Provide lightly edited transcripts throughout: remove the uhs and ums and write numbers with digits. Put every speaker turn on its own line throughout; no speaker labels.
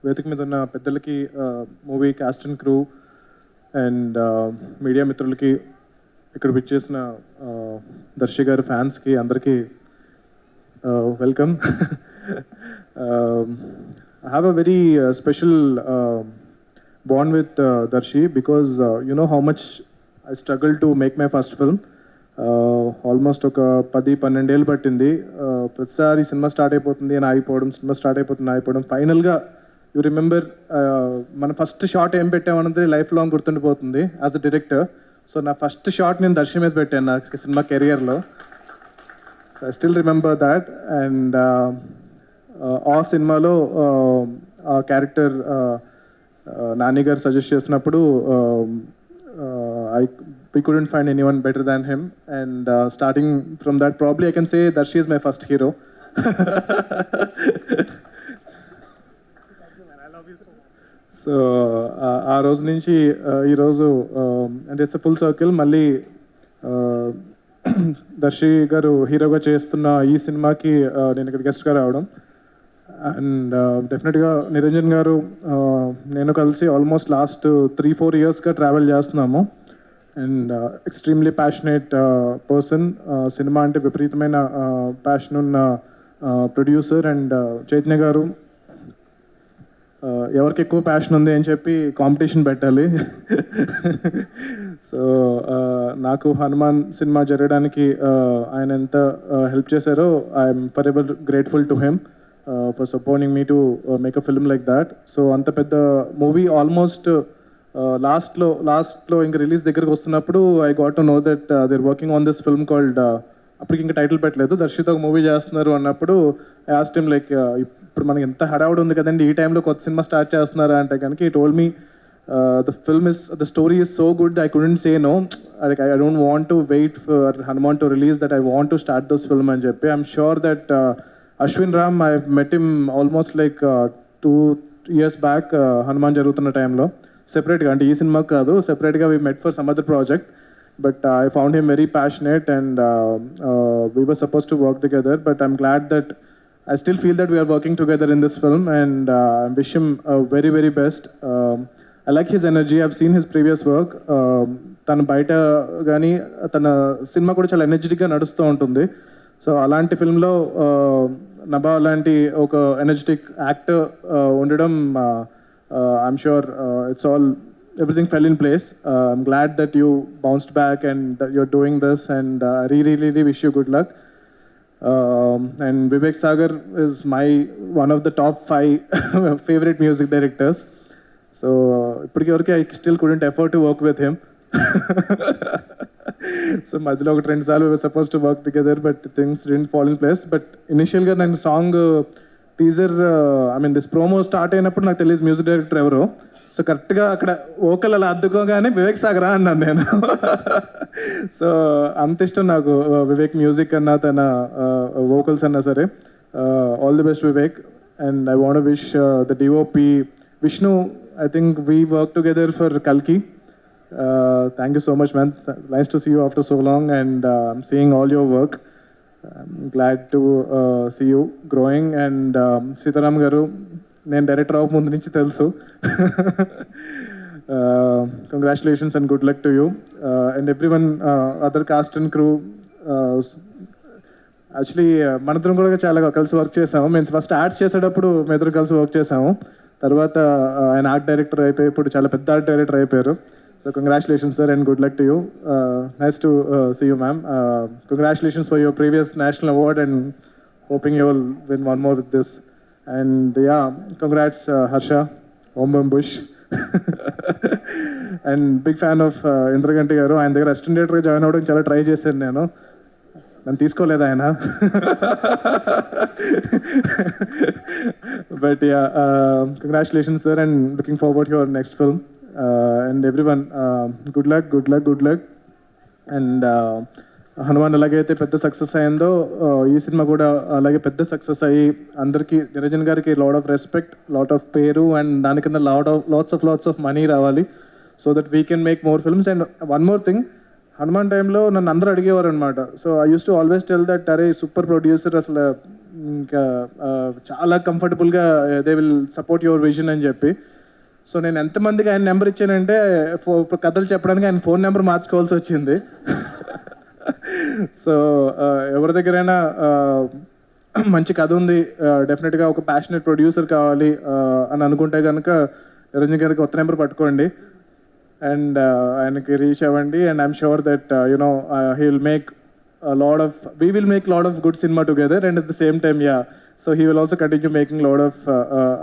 వేదిక మీద ఉన్న పెద్దలకి, movie cost and crew and media మిత్రులకి, ఇక్కడ విచ్చేసిన దర్శి గారి ఫ్యాన్స్కి అందరికీ welcome. I have a very special bond with Darshi because you know how much I struggled to make my first film. Almost ఒక 10-12 ఏళ్ళు పట్టింది. ప్రతిసారి సినిమా స్టార్ట్ అయిపోతుంది అని ఆగిపోవడం, సినిమా స్టార్ట్ అయిపోతుంది ఆగిపోవడం. ఫైనల్గా యూ రిమెంబర్ మన ఫస్ట్ షాట్ ఏం పెట్టామన్నది లైఫ్ లాంగ్ గుర్తుండిపోతుంది యాజ్ అ డైరెక్టర్. సో నా ఫస్ట్ షాట్ నేను దర్శి మీద పెట్టాను నా సినిమా కెరియర్లో. I still remember that. And ఆ సినిమాలో ఆ క్యారెక్టర్ నాని గారు సజెస్ట్ చేసినప్పుడు we couldn't find anyone better than him, and starting from that, probably I can say Darshi is my first hero. So ఆ రోజు నుంచి ఈరోజు అంటే ఇట్స్ ఫుల్ సర్కిల్. మళ్ళీ దర్శి గారు హీరోగా చేస్తున్న ఈ సినిమాకి నేను ఇక్కడ గెస్ట్గా రావడం, అండ్ డెఫినెట్గా నిరంజన్ గారు నేను కలిసి ఆల్మోస్ట్ లాస్ట్ 3-4 ఇయర్స్గా ట్రావెల్ చేస్తున్నాము. And extremely passionate person. Cinema అంటే విపరీతమైన ప్యాషన్ ఉన్న ప్రొడ్యూసర్. అండ్ చైతన్య గారు ఎవరికి ఎక్కువ ప్యాషన్ ఉంది అని చెప్పి కాంపిటీషన్ పెట్టాలి. సో నాకు హనుమాన్ సినిమా జరగడానికి ఆయన ఎంత హెల్ప్ చేశారో I'm forever grateful to him for supporting me to make a film like that. So అంత పెద్ద మూవీ ఆల్మోస్ట్ లాస్ట్లో ఇంకా రిలీజ్ దగ్గరకు వస్తున్నప్పుడు I got to know that they're working on this film called, అప్పటికి ఇంకా title పెట్టలేదు, దర్శితో ఒక మూవీ చేస్తున్నారు అన్నప్పుడు ఐ ఆస్క్డ్ హిమ్ లైక్, ఇప్పుడు మనకి ఎంత హడావుడి ఉంది కదండి, ఈ టైంలో కొత్త సినిమా స్టార్ట్ చేస్తున్నారా అంటే కనుక ఈ told me the story is so good I couldn't say no. Like I don't want to wait for Hanuman to release that I want to start this film అని చెప్పి. I'm sure that Ashwin Ram, I met him almost like 2 years back Hanuman జరుగుతున్న టైంలో సెపరేట్గా, అంటే ఈ సినిమాకి కాదు, సెపరేట్గా we met for some other project. But I found him very passionate and we were suppose to work together. But I'm glad that I still feel that we are working together in this film, and I wish him very, very best. I like his energy. I've seen his previous work. తన బయట కానీ తన cinema కూడా చాలా ఎనర్జెటిక్గా నడుస్తూ ఉంటుంది. So అలాంటి ఫిల్మ్లో నభా లాంటి ఒక ఎనర్జెటిక్ యాక్టర్ ఉండడం, I'm sure it's all, everything fell in place. I'm glad that you bounced back and that you're doing this, and I really wish you good luck. And Vivek Sagar is one of the top 5 favorite music directors. So ippudiki I still couldn't afford to work with him. So madhilo oka 2 saalu we were supposed to work together, but things didn't fall in place. But initial ga nanu song teaser, I mean this promo start అయినప్పుడు నాకు తెలియదు music director ఎవరో. So కరెక్ట్గా అక్కడ vocal అలా అద్దుకోగానే వివేక్ సాగరా అన్నాను నేను. So అంత ఇష్టం నాకు వివేక్ మ్యూజిక్ అన్నా తన వోకల్స్ అన్నా సరే. All the best Vivek. And I want wish the DOP Vishnu, I think we work together for కల్కి. Thank you so much man. Nice to see you after so long, and I'm seeing all your work. I'm glad to see you growing. And Sitaram garu, నేను director అవ్వక ముందు నుంచి తెలుసు. Congratulations and good luck to you and everyone, other cast and crew. Actually మనిద్దరం కూడా చాలా కలిసి work చేసాము. మేము ఫస్ట్ యాడ్స్ చేసేటప్పుడు మేము ఇద్దరు కలిసి వర్క్ చేసాము. తర్వాత ఆయన ఆర్ట్ డైరెక్టర్ అయిపోయి ఇప్పుడు చాలా పెద్ద ఆర్ట్ డైరెక్టర్ అయిపోయారు. So congratulations sir and good luck to you. Nice to see you ma'am. Congratulations for your previous national award, and hoping you will win one more with this. And yeah, congrats Harsha Ombush. And big fan of Indraganti garu. ఆయన దగ్గర assistant డైరెక్టర్గా join అవ్వడం చాలా try చేశాను నేను, నన్ను తీసుకోలేదు ఆయన. But yeah, congratulations sir, and looking forward to your next film. And everyone, good luck. And Hanuman ఎలాగైతే పెద్ద సక్సెస్ అయిందో ఈ సినిమా కూడా అలాగే పెద్ద సక్సెస్ అయ్యి అందరికీ, నిరంజన్ గారికి lot of respect, lot of పేరు, అండ్ దానికన్నా లాట్స్ ఆఫ్ మనీ రావాలి, so that we can make more films. And one more thing, Hanuman టైంలో నన్ను అందరూ అడిగేవారు అనమాట. So I use to always tell that అరే సూపర్ ప్రొడ్యూసర్, అసలు ఇంకా చాలా కంఫర్టబుల్గా they will support your vision అని చెప్పి. సో నేను ఎంతమందికి ఆయన నెంబర్ ఇచ్చానంటే కథలు చెప్పడానికి ఆయన ఫోన్ నెంబర్ మార్చుకోవాల్సి వచ్చింది. సో ఎవరి దగ్గరైనా మంచి కథ ఉంది, డెఫినెట్గా ఒక ప్యాషనెట్ ప్రొడ్యూసర్ కావాలి అని అనుకుంటే కనుక నిరంజన్ గారికి కొత్త నెంబర్ పట్టుకోండి అండ్ ఆయనకి రీచ్ అవ్వండి. And I'm sure that you know he will make we will make a lot of good cinema together, and at the same time, yeah, so he will also continue making a lot of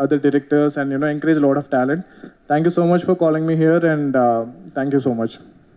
other directors and encourage a lot of talent. Thank you so much for calling me here, and thank you so much.